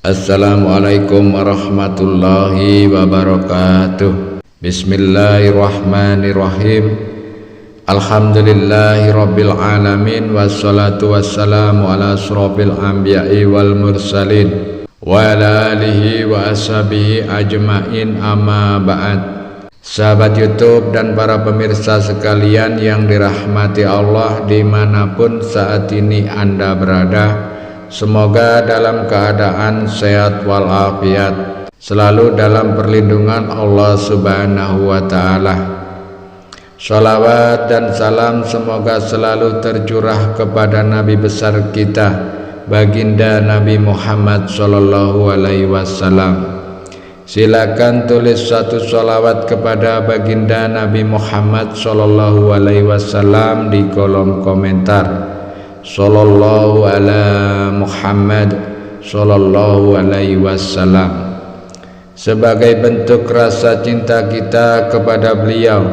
Assalamualaikum warahmatullahi wabarakatuh. Bismillahirrahmanirrahim. Alhamdulillahi rabbil alamin. Wassalatu wassalamu ala asrofil anbiya'i wal mursalin wa ala alihi wa ashabihi ajmain, amma ba'd. Sahabat YouTube dan para pemirsa sekalian yang dirahmati Allah dimanapun saat ini Anda berada, semoga dalam keadaan sehat walafiat, selalu dalam perlindungan Allah Subhanahu wa Ta'ala. Shalawat dan salam semoga selalu tercurah kepada Nabi besar kita, baginda Nabi Muhammad Sallallahu Alaihi Wasallam. Silakan tulis satu sholawat kepada baginda Nabi Muhammad Sallallahu Alaihi Wasallam di kolom komentar. Sallallahu ala Muhammad Sallallahu Alaihi Wasallam, sebagai bentuk rasa cinta kita kepada beliau,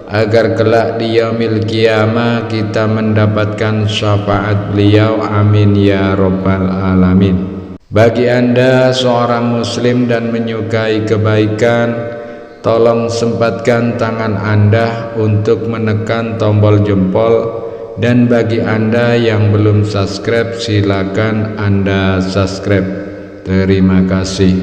agar kelak di yaumil qiyamah kita mendapatkan syafaat beliau. Amin ya rabbal alamin. Bagi Anda seorang muslim dan menyukai kebaikan, tolong sempatkan tangan Anda untuk menekan tombol jempol. Dan bagi Anda yang belum subscribe, silakan Anda subscribe. Terima kasih.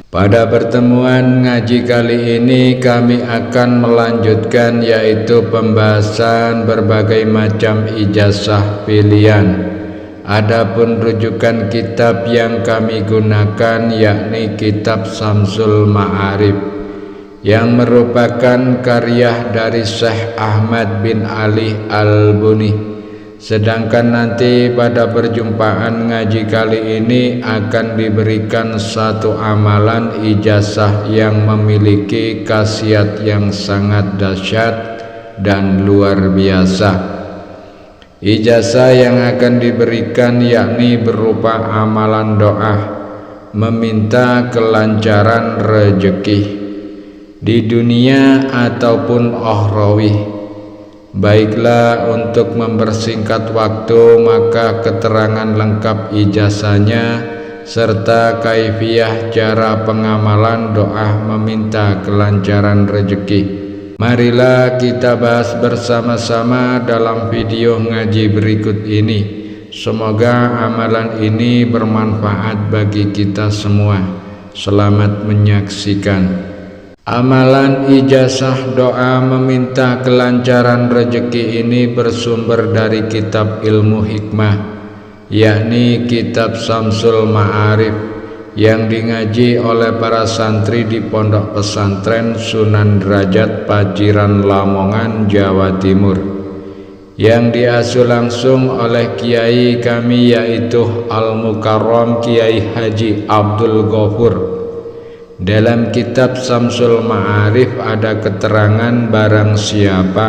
Pada pertemuan ngaji kali ini kami akan melanjutkan, yaitu pembahasan berbagai macam ijazah pilihan. Adapun rujukan kitab yang kami gunakan yakni kitab Syamsul Ma'arif, yang merupakan karya dari Syekh Ahmad bin Ali Al-Buni. Sedangkan nanti pada perjumpaan ngaji kali ini akan diberikan satu amalan ijazah yang memiliki khasiat yang sangat dahsyat dan luar biasa. Ijazah yang akan diberikan yakni berupa amalan doa meminta kelancaran rezeki di dunia ataupun ukhrawi. Baiklah, untuk mempersingkat waktu, maka keterangan lengkap ijazahnya serta kaifiyah cara pengamalan doa meminta kelancaran rezeki, marilah kita bahas bersama-sama dalam video ngaji berikut ini. Semoga amalan ini bermanfaat bagi kita semua. Selamat menyaksikan. Amalan ijazah doa meminta kelancaran rezeki ini bersumber dari kitab ilmu hikmah, yakni kitab Syamsul Ma'arif, yang dingaji oleh para santri di Pondok Pesantren Sunan Derajat, Paciran, Lamongan, Jawa Timur, yang diasuh langsung oleh kiai kami, yaitu Al-Mukarram Kiai Haji Abdul Ghafur. Dalam kitab Syamsul Ma'arif ada keterangan barang siapa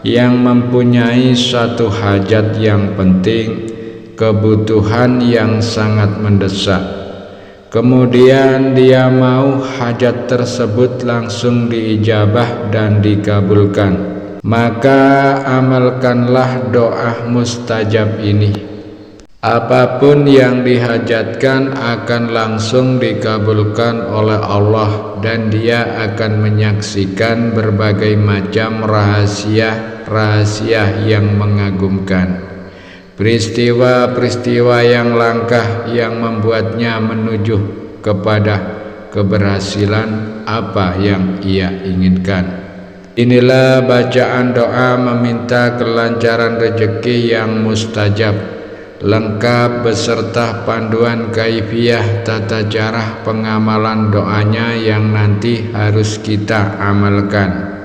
yang mempunyai satu hajat yang penting, kebutuhan yang sangat mendesak, kemudian dia mau hajat tersebut langsung diijabah dan dikabulkan, maka amalkanlah doa mustajab ini. Apapun yang dihajatkan akan langsung dikabulkan oleh Allah, dan dia akan menyaksikan berbagai macam rahasia-rahasia yang mengagumkan, peristiwa-peristiwa yang langka yang membuatnya menuju kepada keberhasilan apa yang ia inginkan. Inilah bacaan doa meminta kelancaran rezeki yang mustajab, lengkap beserta panduan kaifiyah tata cara pengamalan doanya yang nanti harus kita amalkan.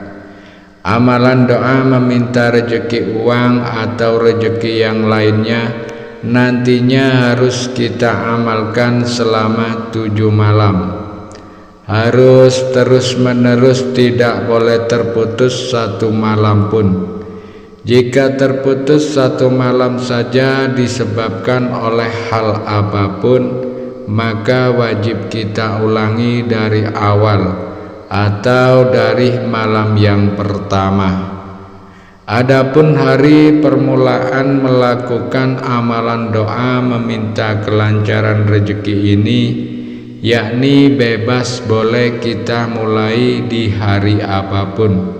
Amalan doa meminta rezeki uang atau rezeki yang lainnya nantinya harus kita amalkan selama 7 malam. Harus terus menerus, tidak boleh terputus satu malam pun. Jika terputus satu malam saja disebabkan oleh hal apapun, maka wajib kita ulangi dari awal atau dari malam yang pertama. Adapun hari permulaan melakukan amalan doa meminta kelancaran rezeki ini, yakni bebas boleh kita mulai di hari apapun.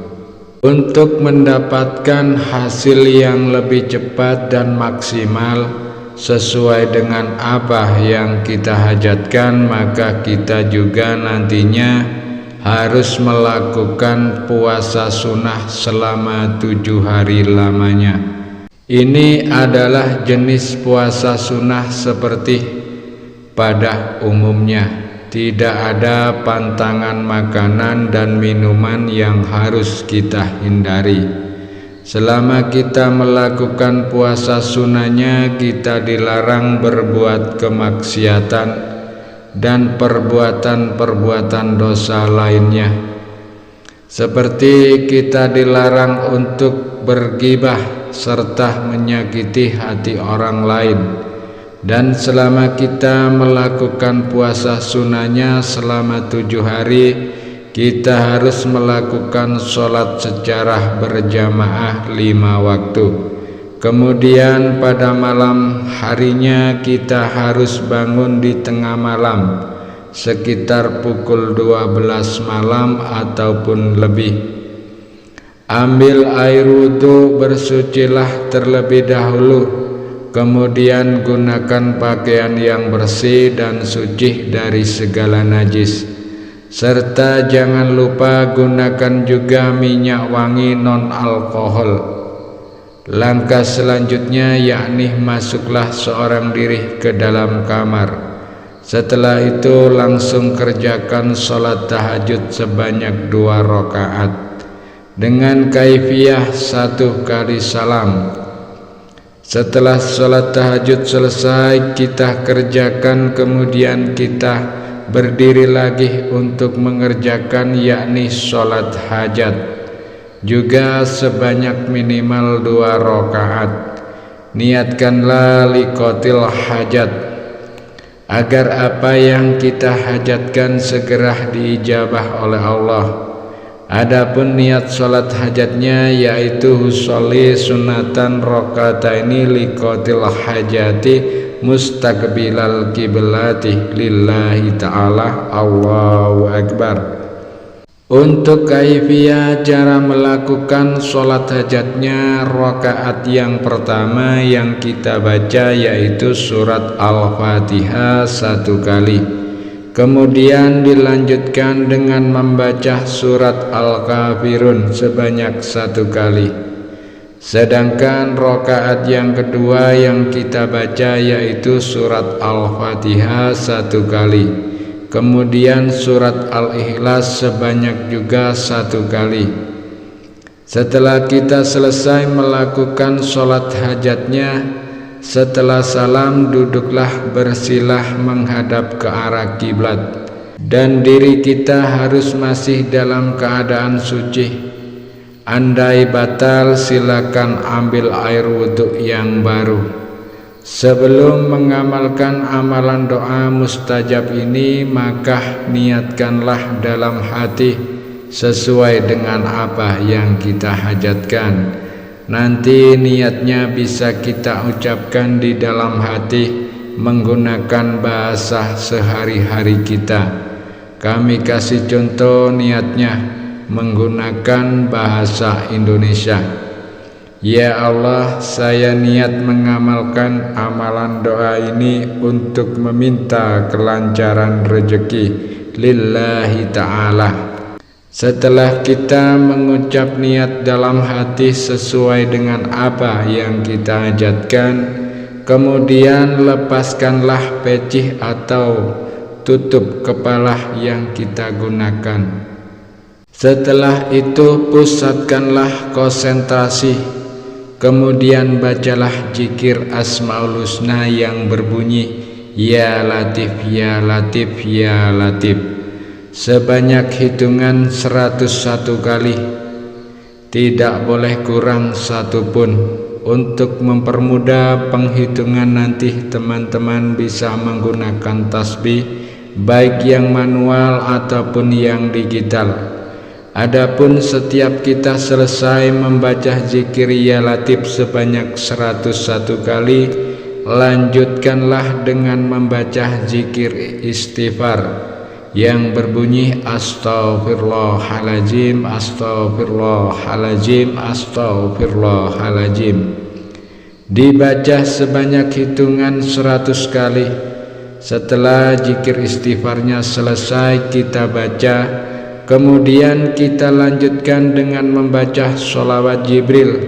Untuk mendapatkan hasil yang lebih cepat dan maksimal sesuai dengan apa yang kita hajatkan, maka kita juga nantinya harus melakukan puasa sunnah selama 7 hari lamanya. Ini adalah jenis puasa sunnah seperti pada umumnya. Tidak ada pantangan makanan dan minuman yang harus kita hindari. Selama kita melakukan puasa sunnahnya, kita dilarang berbuat kemaksiatan dan perbuatan-perbuatan dosa lainnya. Seperti kita dilarang untuk bergibah serta menyakiti hati orang lain. Dan selama kita melakukan puasa sunnahnya selama 7 hari, kita harus melakukan sholat secara berjamaah 5 waktu. Kemudian pada malam harinya kita harus bangun di tengah malam, sekitar pukul 12 malam ataupun lebih. Ambil air wudhu, bersucilah terlebih dahulu. Kemudian gunakan pakaian yang bersih dan suci dari segala najis. Serta jangan lupa gunakan juga minyak wangi non-alkohol. Langkah selanjutnya yakni masuklah seorang diri ke dalam kamar. Setelah itu langsung kerjakan sholat tahajud sebanyak 2 rakaat dengan kaifiyah 1 kali salam. Setelah sholat tahajud selesai kita kerjakan, kemudian kita berdiri lagi untuk mengerjakan yakni sholat hajat juga sebanyak minimal 2 rakaat. Niatkanlah liqatil hajat agar apa yang kita hajatkan segera diijabah oleh Allah. Adapun niat sholat hajatnya yaitu husolli sunatan rokataini liqatil hajati mustaqbilal kiblati lillahi ta'ala. Allahu Akbar. Untuk kaifiyah cara melakukan sholat hajatnya, rakaat yang pertama yang kita baca yaitu surat Al-Fatihah 1 kali. Kemudian dilanjutkan dengan membaca surat Al-Kafirun sebanyak 1 kali. Sedangkan rakaat yang kedua yang kita baca yaitu surat Al-Fatihah 1 kali. Kemudian surat Al-Ikhlas sebanyak juga 1 kali. Setelah kita selesai melakukan sholat hajatnya, setelah salam duduklah bersilah menghadap ke arah kiblat, dan diri kita harus masih dalam keadaan suci. Andai batal silakan ambil air wudhu yang baru. Sebelum mengamalkan amalan doa mustajab ini, maka niatkanlah dalam hati sesuai dengan apa yang kita hajatkan. Nanti niatnya bisa kita ucapkan di dalam hati menggunakan bahasa sehari-hari kita. Kami kasih contoh niatnya menggunakan bahasa Indonesia. Ya Allah, saya niat mengamalkan amalan doa ini untuk meminta kelancaran rezeki lillahi ta'ala. Setelah kita mengucap niat dalam hati sesuai dengan apa yang kita hajatkan, kemudian lepaskanlah peci atau tutup kepala yang kita gunakan. Setelah itu pusatkanlah konsentrasi, kemudian bacalah zikir Asmaul Husna yang berbunyi Ya Latif, Ya Latif, Ya Latif sebanyak hitungan 101 kali, tidak boleh kurang satupun. Untuk mempermudah penghitungan nanti teman-teman bisa menggunakan tasbih baik yang manual ataupun yang digital. Adapun setiap kita selesai membaca zikir ya latif sebanyak 101 kali, lanjutkanlah dengan membaca zikir istighfar yang berbunyi astaghfirullahaladzim, astaghfirullahaladzim, astaghfirullahaladzim. Dibaca sebanyak hitungan 100 kali. Setelah zikir istighfarnya selesai kita baca, kemudian kita lanjutkan dengan membaca sholawat Jibril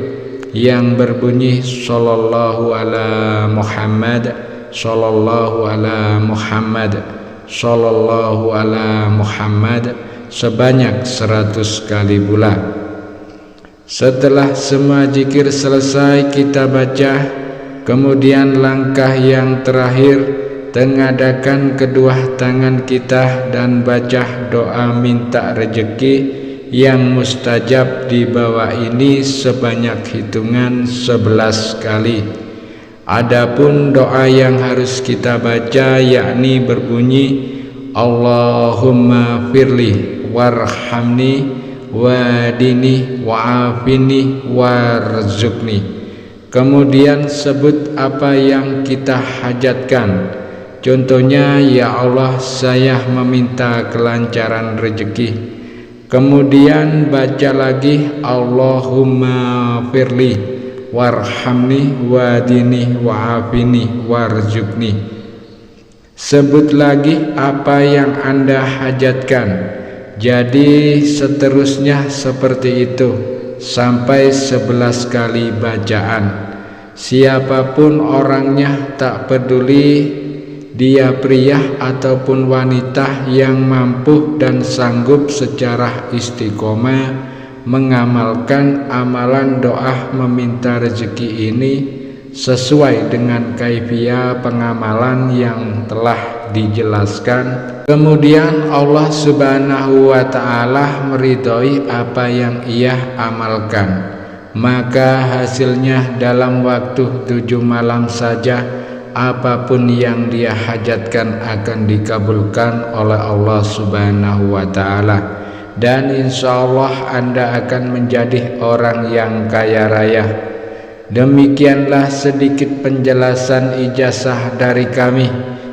yang berbunyi sallallahu ala Muhammad, sallallahu ala Muhammad, sallallahu ala Muhammad sebanyak 100 kali pula. Setelah semua zikir selesai kita baca, kemudian langkah yang terakhir, tengadakan kedua tangan kita dan baca doa minta rezeki yang mustajab di bawah ini sebanyak hitungan 11 kali. Adapun doa yang harus kita baca yakni berbunyi Allahumma firli warhamni wadini wa'afini warzuqni. Kemudian sebut apa yang kita hajatkan. Contohnya, ya Allah, saya meminta kelancaran rezeki. Kemudian baca lagi Allahumma firli warhamni wadini wa'afini warzuqni. Sebut lagi apa yang Anda hajatkan. Jadi seterusnya seperti itu sampai 11 kali bacaan. Siapapun orangnya, tak peduli dia pria ataupun wanita, yang mampu dan sanggup secara istiqomah mengamalkan amalan doa meminta rezeki ini sesuai dengan kaifiah pengamalan yang telah dijelaskan. Kemudian Allah Subhanahu wa ta'ala meridhoi apa yang ia amalkan, maka hasilnya dalam waktu 7 malam saja apapun yang dia hajatkan akan dikabulkan oleh Allah Subhanahu wa ta'ala. Dan insya Allah Anda akan menjadi orang yang kaya raya. Demikianlah sedikit penjelasan ijazah dari kami.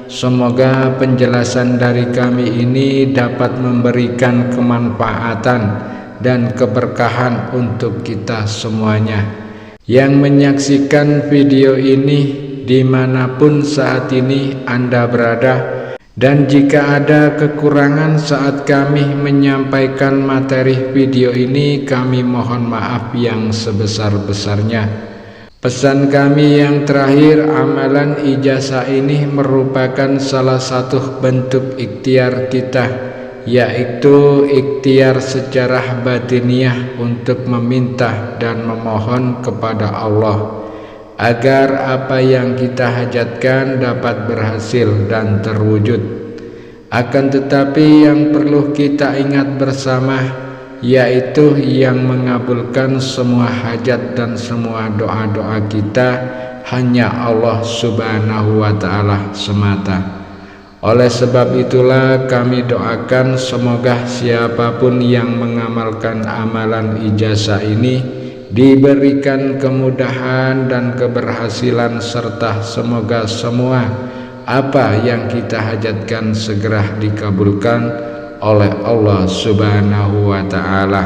Semoga penjelasan dari kami ini dapat memberikan kemanfaatan dan keberkahan untuk kita semuanya. Yang menyaksikan video ini dimanapun saat ini Anda berada, dan jika ada kekurangan saat kami menyampaikan materi video ini, kami mohon maaf yang sebesar-besarnya. Pesan kami yang terakhir, amalan ijazah ini merupakan salah satu bentuk ikhtiar kita, yaitu ikhtiar secara batiniah untuk meminta dan memohon kepada Allah agar apa yang kita hajatkan dapat berhasil dan terwujud. Akan tetapi yang perlu kita ingat bersama, yaitu yang mengabulkan semua hajat dan semua doa-doa kita hanya Allah Subhanahu wa ta'ala semata. Oleh sebab itulah kami doakan semoga siapapun yang mengamalkan amalan ijazah ini diberikan kemudahan dan keberhasilan, serta semoga semua apa yang kita hajatkan segera dikabulkan oleh Allah Subhanahu wa ta'ala.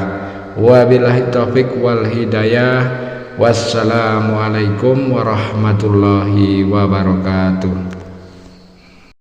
Wabillahi taufiq wal hidayah. Wassalamualaikum warahmatullahi wabarakatuh.